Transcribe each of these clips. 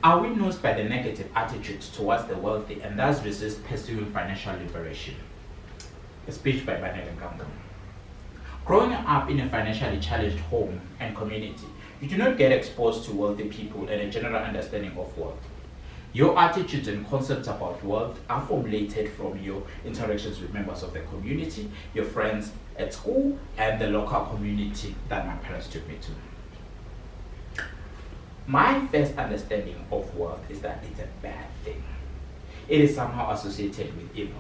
Are we nosed by the negative attitude towards the wealthy and thus resist pursuing financial liberation? A speech by Banele Nkambule. Growing up in a financially challenged home and community, you do not get exposed to wealthy people and a general understanding of wealth. Your attitudes and concepts about wealth are formulated from your interactions with members of the community, your friends at school, and the local community that my parents took me to. My first understanding of wealth is that it's a bad thing. It is somehow associated with evil.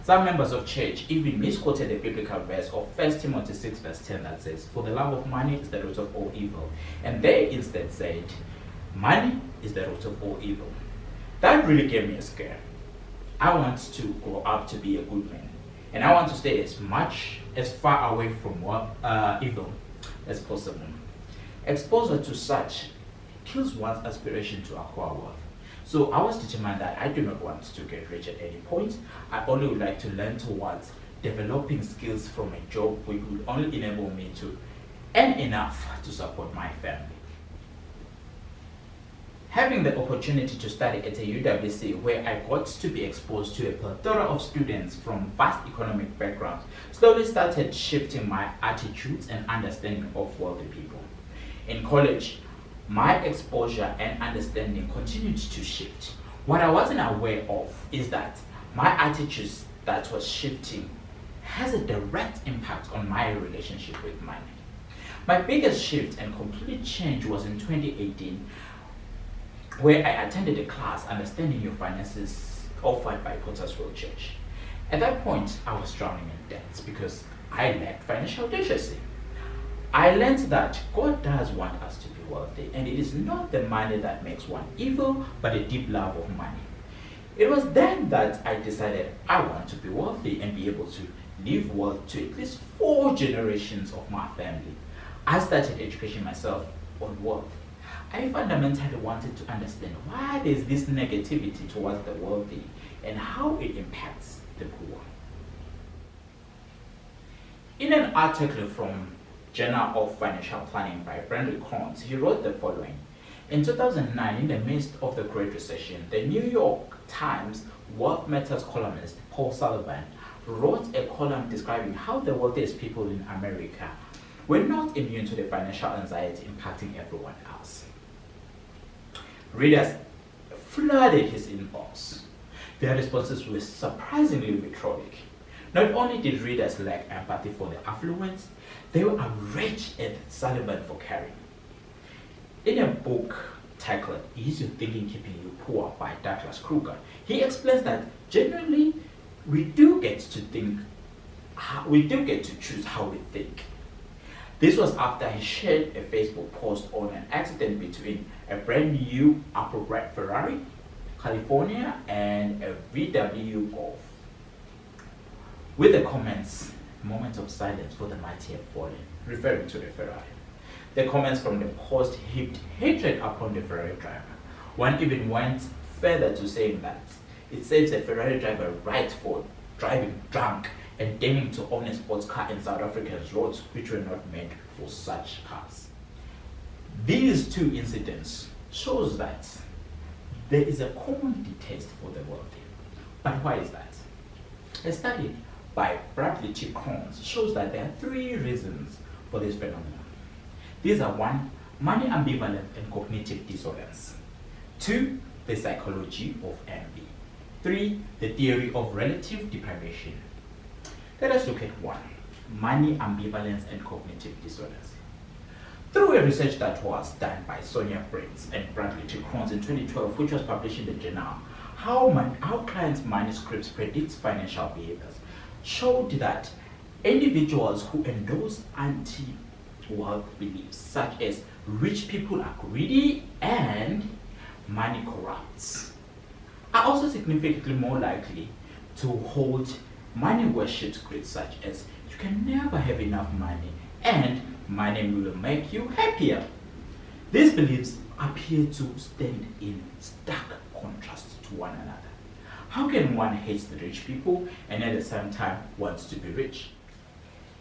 Some members of church even misquoted the biblical verse of 1 Timothy 6 verse 10 that says, "For the love of money is the root of all evil." And they instead said, "Money is the root of all evil." That really gave me a scare. I want to grow up to be a good man. And I want to stay as far away from evil as possible. Exposure to such kills one's aspiration to acquire wealth. So I was determined that I do not want to get rich at any point. I only would like to learn towards developing skills from a job which would only enable me to earn enough to support my family. Having the opportunity to study at a UWC where I got to be exposed to a plethora of students from vast economic backgrounds slowly started shifting my attitudes and understanding of wealthy people. In college, my exposure and understanding continued to shift. What I wasn't aware of is that my attitudes that was shifting has a direct impact on my relationship with money. My biggest shift and complete change was in 2018, where I attended a class, Understanding Your Finances, offered by Pottersville Church. At that point, I was drowning in debts because I lacked financial literacy. I learned that God does want us to be wealthy, and it is not the money that makes one evil, but a deep love of money. It was then that I decided I want to be wealthy and be able to leave wealth to at least 4 generations of my family. I started educating myself on wealth. I fundamentally wanted to understand why there's this negativity towards the wealthy and how it impacts the poor. In an article from Journal of Financial Planning by Banele Nkambule, he wrote the following. In 2009, in the midst of the Great Recession, the New York Times Wealth Matters columnist Paul Sullivan wrote a column describing how the wealthiest people in America were not immune to the financial anxiety impacting everyone else. Readers flooded his inbox. Their responses were surprisingly vitriolic. Not only did readers lack empathy for the affluent, they were outraged at Sullivan for caring. In a book titled "Is Your Thinking Keeping You Poor" by Douglas Kruger, he explains that generally we do get to choose how we think. This was after he shared a Facebook post on an accident between a brand new Apple Red Ferrari, California, and a VW Golf. With the comments, "Moment of silence for the mighty have fallen," referring to the Ferrari. The comments from the post heaped hatred upon the Ferrari driver. One even went further to saying that it saves a Ferrari driver right for driving drunk and deigning to own a sports car in South Africa's roads, which were not meant for such cars. These 2 incidents shows that there is a common distaste for the wealthy. But why is that? A study by Bradley T. Crones shows that there are 3 reasons for this phenomenon. These are 1, money ambivalence and cognitive dissonance; 2, the psychology of envy; 3, the theory of relative deprivation. Let us look at 1, money ambivalence and cognitive dissonance. Through a research that was done by Sonia Briggs and Bradley T. Crones in 2012, which was published in the journal How Clients' Manuscripts Predicts Financial Behaviors, showed that individuals who endorse anti-wealth beliefs, such as rich people are greedy and money corrupts, are also significantly more likely to hold money worship scripts such as "you can never have enough money" and "money will make you happier." These beliefs appear to stand in stark contrast to one another. How can one hate the rich people and at the same time wants to be rich?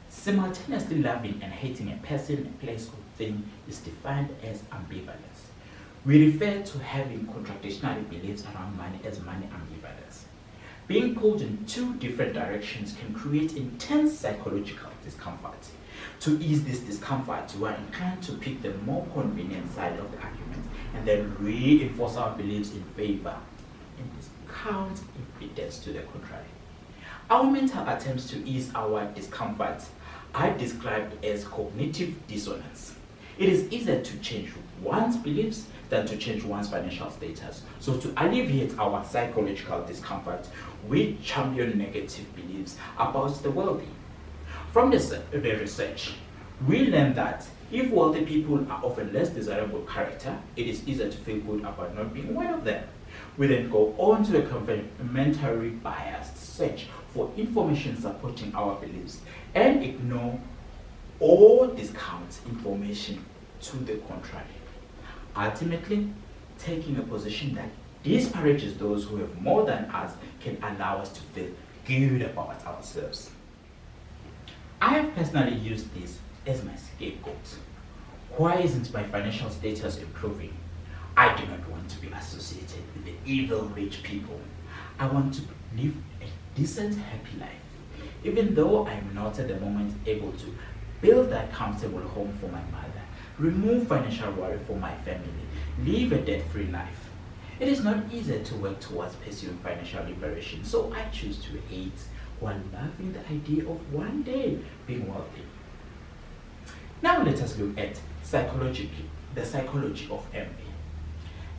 Simultaneously loving and hating a person, a place, or thing is defined as ambivalence. We refer to having contradictory beliefs around money as money ambivalence. Being pulled in two different directions can create intense psychological discomfort. To ease this discomfort, we are inclined to pick the more convenient side of the argument and then reinforce our beliefs in favor and discount evidence to the contrary. Our mental attempts to ease our discomfort are described as cognitive dissonance. It is easier to change one's beliefs than to change one's financial status. So to alleviate our psychological discomfort, we champion negative beliefs about the wealthy. From the research, we learn that if wealthy people are of a less desirable character, it is easier to feel good about not being one of them. We then go on to a complementary biased search for information supporting our beliefs and ignore or discount information to the contrary, ultimately taking a position that disparages those who have more than us can allow us to feel good about ourselves. I have personally used this as my scapegoat. Why isn't my financial status improving? I do not want to be associated with the evil rich people. I want to live a decent, happy life. Even though I am not at the moment able to build that comfortable home for my mother, remove financial worry for my family, live a debt-free life. It is not easy to work towards pursuing financial liberation, so I choose to hate while loving the idea of one day being wealthy. Now let us look at the psychology of envy.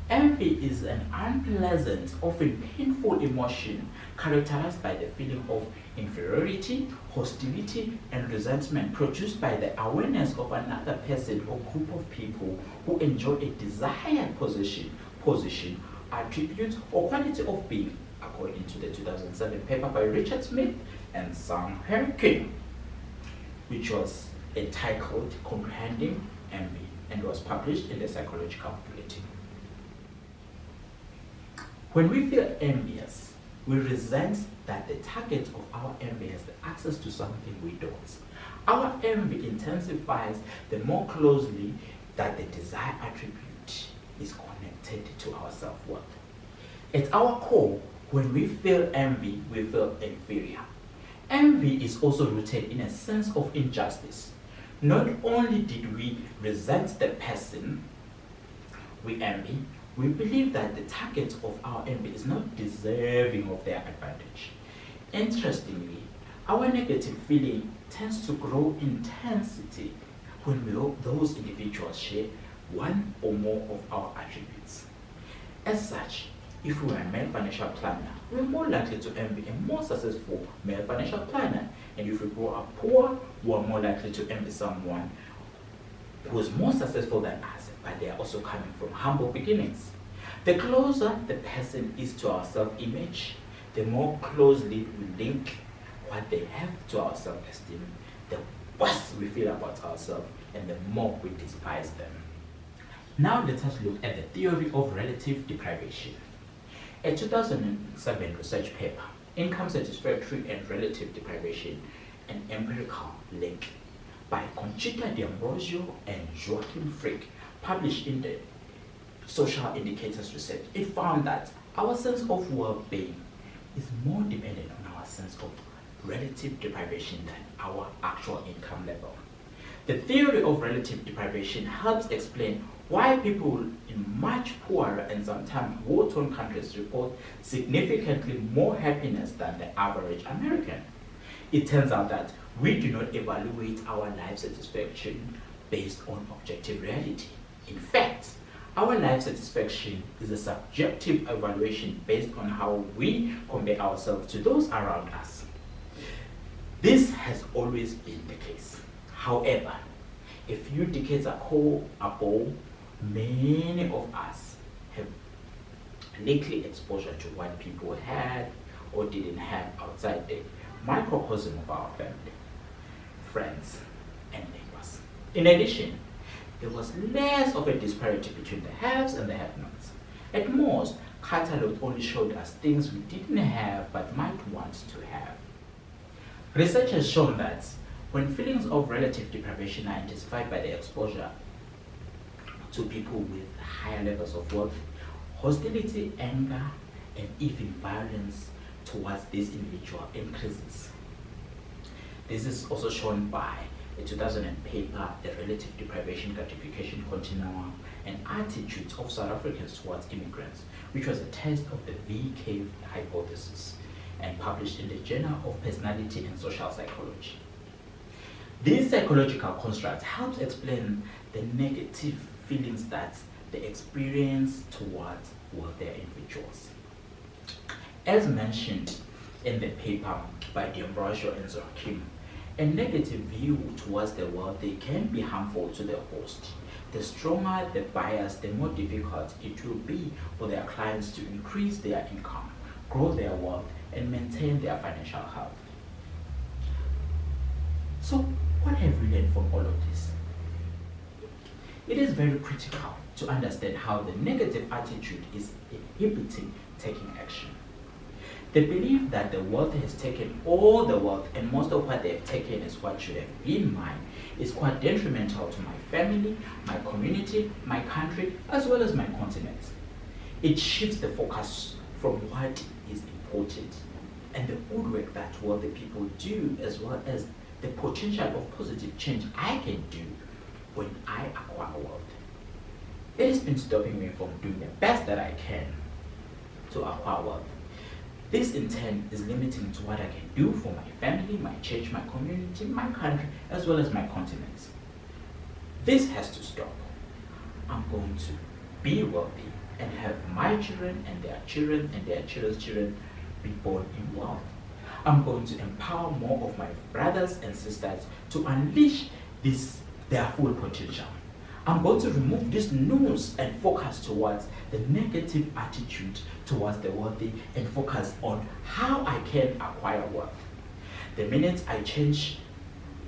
Envy is an unpleasant, often painful emotion characterized by the feeling of inferiority, hostility, and resentment produced by the awareness of another person or group of people who enjoy a desired position, attribute, or quality of being, according to the 2007 paper by Richard Smith and Sam Harkin, which was entitled Comprehending Envy and was published in the Psychological Bulletin. When we feel envious, we resent that the target of our envy has the access to something we don't. Our envy intensifies the more closely that the desired attribute is connected to our self-worth. At our core, when we feel envy, we feel inferior. Envy is also rooted in a sense of injustice. Not only did we resent the person we envy, we believe that the target of our envy is not deserving of their advantage. Interestingly, our negative feeling tends to grow in intensity when those individuals share one or more of our attributes. As such, if we are a male financial planner, we are more likely to envy a more successful male financial planner. And if we grow up poor, we are more likely to envy someone who is more successful than us, but they are also coming from humble beginnings. The closer the person is to our self-image, the more closely we link what they have to our self-esteem, the worse we feel about ourselves, and the more we despise them. Now let us look at the theory of relative deprivation. A 2007 research paper, Income Satisfactory and Relative Deprivation, an Empirical Link, by Conchita D'Ambrosio and Joachim Frick, published in the Social Indicators Research, it found that our sense of well-being is more dependent on our sense of relative deprivation than our actual income level. The theory of relative deprivation helps explain why people in much poorer and sometimes war-torn countries report significantly more happiness than the average American. It turns out that we do not evaluate our life satisfaction based on objective reality. In fact, our life satisfaction is a subjective evaluation based on how we compare ourselves to those around us. This has always been the case. However, a few decades ago, many of us have little exposure to what people had or didn't have outside the microcosm of our family, friends, and neighbors. In addition, there was less of a disparity between the haves and the have-nots. At most, catalogs only showed us things we didn't have but might want to have. Research has shown that when feelings of relative deprivation are intensified by the exposure to people with higher levels of wealth, hostility, anger, and even violence towards this individual increases. This is also shown by a 2000 paper, The Relative Deprivation Gratification Continuum and Attitudes of South Africans Towards Immigrants, which was a test of the V-cave hypothesis and published in the Journal of Personality and Social Psychology. These psychological constructs help explain the negative feelings that they experience towards wealthier individuals. As mentioned in the paper by D'Ambrosio and Zorkim, a negative view towards the wealthy can be harmful to the host. The stronger the bias, the more difficult it will be for their clients to increase their income, grow their wealth, and maintain their financial health. So, what have we learned from all of this? It is very critical to understand how the negative attitude is inhibiting taking action. The belief that the wealthy has taken all the wealth and most of what they have taken is what should have been mine is quite detrimental to my family, my community, my country, as well as my continent. It shifts the focus from what is important and the good work that wealthy people do, as well as the potential of positive change I can do when I acquire wealth. It has been stopping me from doing the best that I can to acquire wealth. This in turn is limiting to what I can do for my family, my church, my community, my country, as well as my continent. This has to stop. I'm going to be wealthy and have my children and their children and their children's children be born in wealth. I'm going to empower more of my brothers and sisters to unleash their full potential. I'm going to remove this noose and focus towards the negative attitude towards the wealthy and focus on how I can acquire wealth. The minute I change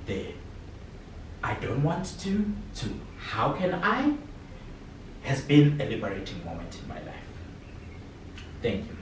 the I don't want to how can I has been a liberating moment in my life. Thank you.